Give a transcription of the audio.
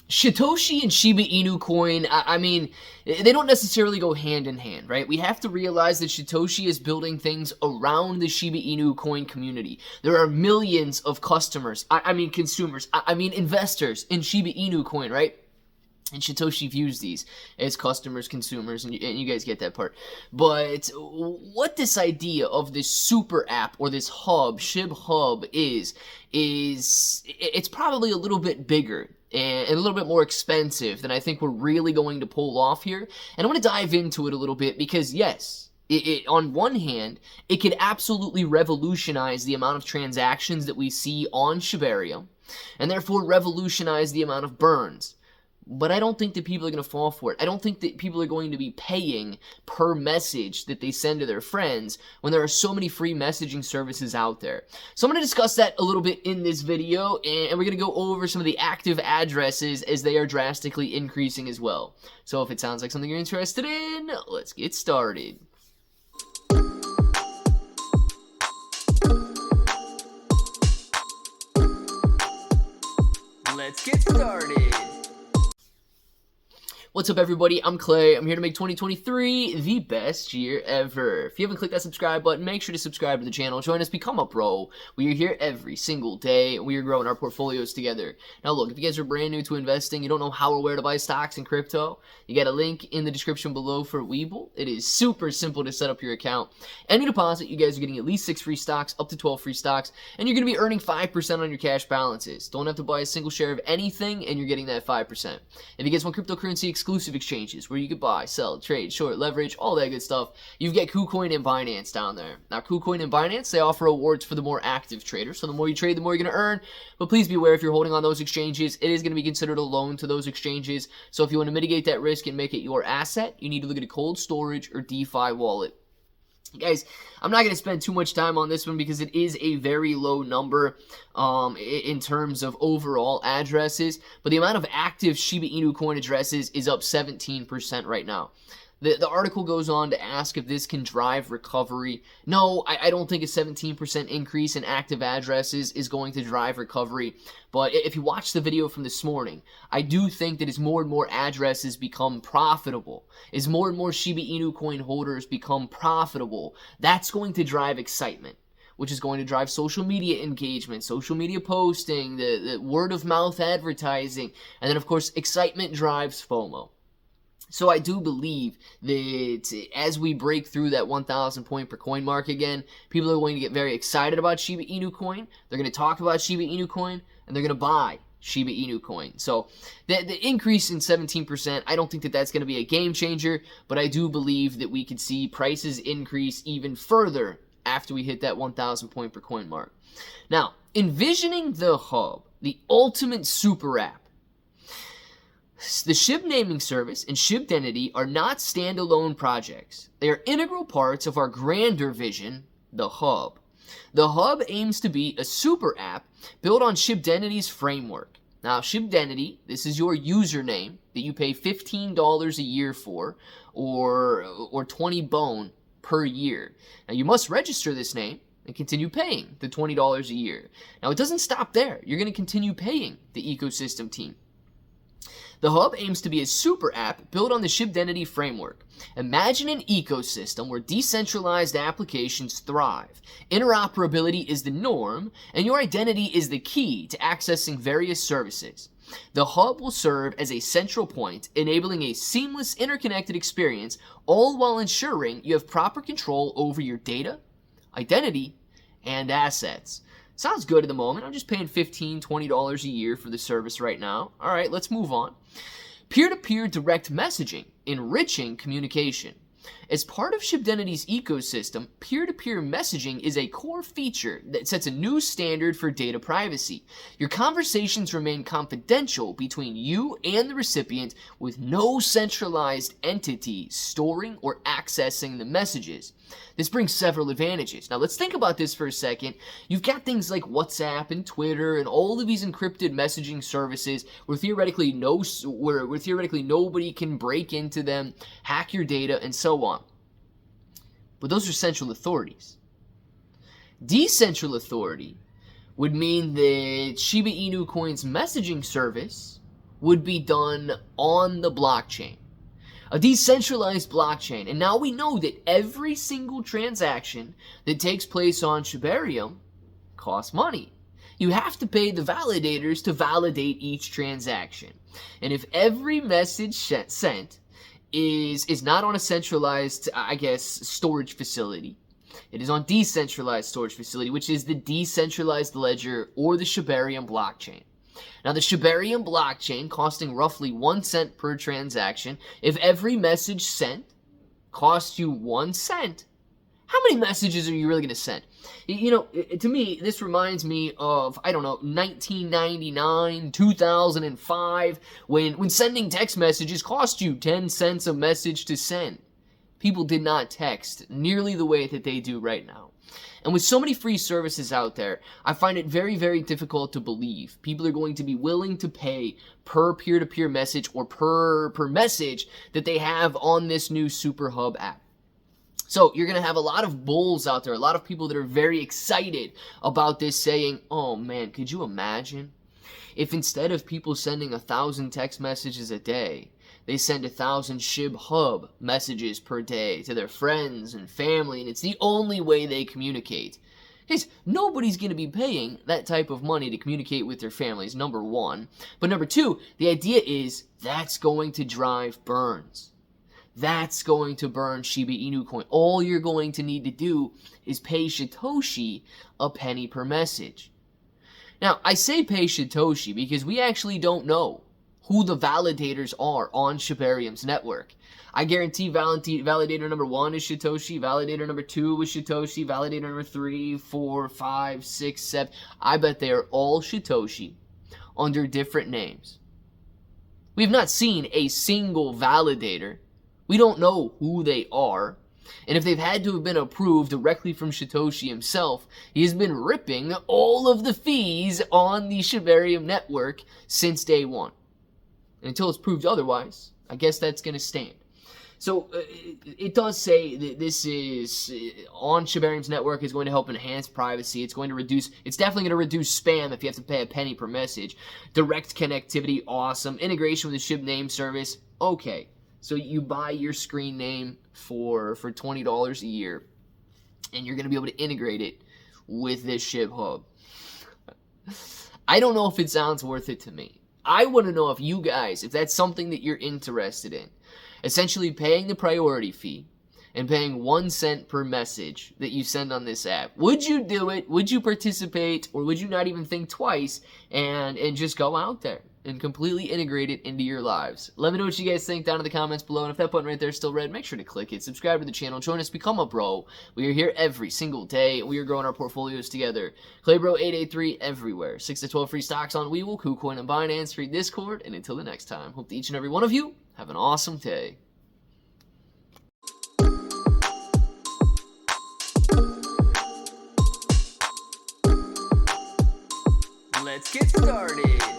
Satoshi and Shiba Inu Coin, I mean, they don't necessarily go hand in hand, right? We have to realize that Satoshi is building things around the Shiba Inu Coin community. There are millions of customers, I mean consumers, I mean investors in Shiba Inu Coin, right? And Satoshi views these as customers, consumers, and you guys get that part. But what this idea of this super app or this hub, SHIB hub, is it's probably a little bit bigger and a little bit more expensive than I think we're really going to pull off here. And I want to dive into it a little bit because, yes, on one hand, it could absolutely revolutionize the amount of transactions that we see on Shibarium, and therefore revolutionize the amount of burns. But I don't think that people are going to fall for it. I don't think that people are going to be paying per message that they send to their friends when there are so many free messaging services out there. So I'm going to discuss that a little bit in this video, and we're going to go over some of the active addresses as they are drastically increasing as well. So if it sounds like something you're interested in, let's get started. Let's get started. What's up, everybody? I'm Clay. I'm here to make 2023 the best year ever. If you haven't clicked that subscribe button, make sure to subscribe to the channel. Join us, become a pro. We are here every single day, and we are growing our portfolios together. Now, look, if you guys are brand new to investing, you don't know how or where to buy stocks and crypto, you got a link in the description below for Webull. It is super simple to set up your account. Any deposit, you guys are getting at least 6 free stocks, up to 12 free stocks, and you're going to be earning 5% on your cash balances. Don't have to buy a single share of anything, and you're getting that 5%. If you guys want cryptocurrency exclusive exchanges where you could buy, sell, trade, short, leverage, all that good stuff, you've got KuCoin and Binance down there. Now, KuCoin and Binance, they offer rewards for the more active traders, so the more you trade, the more you're going to earn. But please be aware, if you're holding on those exchanges, it is going to be considered a loan to those exchanges. So if you want to mitigate that risk and make it your asset, you need to look at a cold storage or DeFi wallet. Guys, I'm not going to spend too much time on this one because it is a very low number in terms of overall addresses, but the amount of active Shiba Inu Coin addresses is up 17% right now. The article goes on to ask if this can drive recovery. No, I don't think a 17% increase in active addresses is going to drive recovery. But if you watch the video from this morning, I do think that as more and more addresses become profitable, as more and more Shiba Inu Coin holders become profitable, that's going to drive excitement, which is going to drive social media engagement, social media posting, the word-of-mouth advertising, and then, of course, excitement drives FOMO. So I do believe that as we break through that 1,000 point per coin mark again, people are going to get very excited about Shiba Inu Coin. They're going to talk about Shiba Inu Coin, and they're going to buy Shiba Inu Coin. So the increase in 17%, I don't think that that's going to be a game changer, but I do believe that we could see prices increase even further after we hit that 1,000 point per coin mark. Now, envisioning the hub, the ultimate super app, the SHIB naming service and SHIBdentity are not standalone projects. They are integral parts of our grander vision, the hub. The hub aims to be a super app built on SHIBdentity's framework. Now, SHIBdentity, this is your username that you pay $15 a year for, or 20 bone per year. Now, you must register this name and continue paying the $20 a year. Now, it doesn't stop there. You're going to continue paying the ecosystem team. The hub aims to be a super app built on the SHIBdentity framework. Imagine an ecosystem where decentralized applications thrive. Interoperability is the norm, and your identity is the key to accessing various services. The hub will serve as a central point, enabling a seamless, interconnected experience, all while ensuring you have proper control over your data, identity, and assets. Sounds good at the moment. I'm just paying $15, $20 a year for the service right now. All right, let's move on. Peer-to-peer direct messaging, enriching communication. As part of SHIBdentity's ecosystem, peer-to-peer messaging is a core feature that sets a new standard for data privacy. Your conversations remain confidential between you and the recipient, with no centralized entity storing or accessing the messages. This brings several advantages. Now let's think about this for a second. You've got things like WhatsApp and Twitter and all of these encrypted messaging services where theoretically nobody can break into them, hack your data, and so on. But those are central authorities. Decentral authority would mean that Shiba Inu Coin's messaging service would be done on the blockchain. A decentralized blockchain. And now we know that every single transaction that takes place on Shibarium costs money. You have to pay the validators to validate each transaction. And if every message sent is not on a centralized, I guess, storage facility, it is on decentralized storage facility, which is the decentralized ledger or the Shibarium blockchain. Now, the Shibarium blockchain costing roughly 1 cent per transaction. If every message sent costs you 1 cent, how many messages are you really going to send? You know, to me, this reminds me of, I don't know, 1999, 2005, when sending text messages cost you 10 cents a message to send. People did not text nearly the way that they do right now. And with so many free services out there, I find it very, very difficult to believe people are going to be willing to pay per peer-to-peer message or per message that they have on this new Super Hub app. So you're going to have a lot of bulls out there, a lot of people that are very excited about this saying, oh man, could you imagine if instead of people sending 1,000 text messages a day, they send 1,000 SHIB Hub messages per day to their friends and family, and it's the only way they communicate. Guys, nobody's going to be paying that type of money to communicate with their families, number one. But number two, the idea is that's going to drive burns. That's going to burn Shiba Inu Coin. All you're going to need to do is pay Satoshi a penny per message. Now, I say pay Satoshi because we actually don't know who the validators are on Shibarium's network. I guarantee validator number 1 is Satoshi, validator number 2 is Satoshi, validator number 3, 4, 5, 6, 7. I bet they are all Satoshi under different names. We have not seen a single validator. We don't know who they are. And if they've had to have been approved directly from Satoshi himself, he has been ripping all of the fees on the Shibarium network since day one. And until it's proved otherwise, I guess that's going to stand. So it does say that this is on Shibarium's network is going to help enhance privacy. It's definitely going to reduce spam if you have to pay a penny per message. Direct connectivity, awesome. Integration with the SHIB name service, okay. So you buy your screen name for $20 a year, and you're going to be able to integrate it with this SHIB Hub. I don't know if it sounds worth it to me. I want to know if you guys, if that's something that you're interested in, essentially paying the priority fee and paying 1 cent per message that you send on this app. Would you do it? Would you participate? Or would you not even think twice and just go out there and completely integrate it into your lives? Let me know what you guys think down in the comments below. And if that button right there is still red, make sure to click it. Subscribe to the channel. Join us. Become a bro. We are here every single day. We are growing our portfolios together. Claybro883 everywhere. 6 to 12 free stocks on Weevil, KuCoin, and Binance. Free Discord. And until the next time, hope that each and every one of you have an awesome day. Let's get started.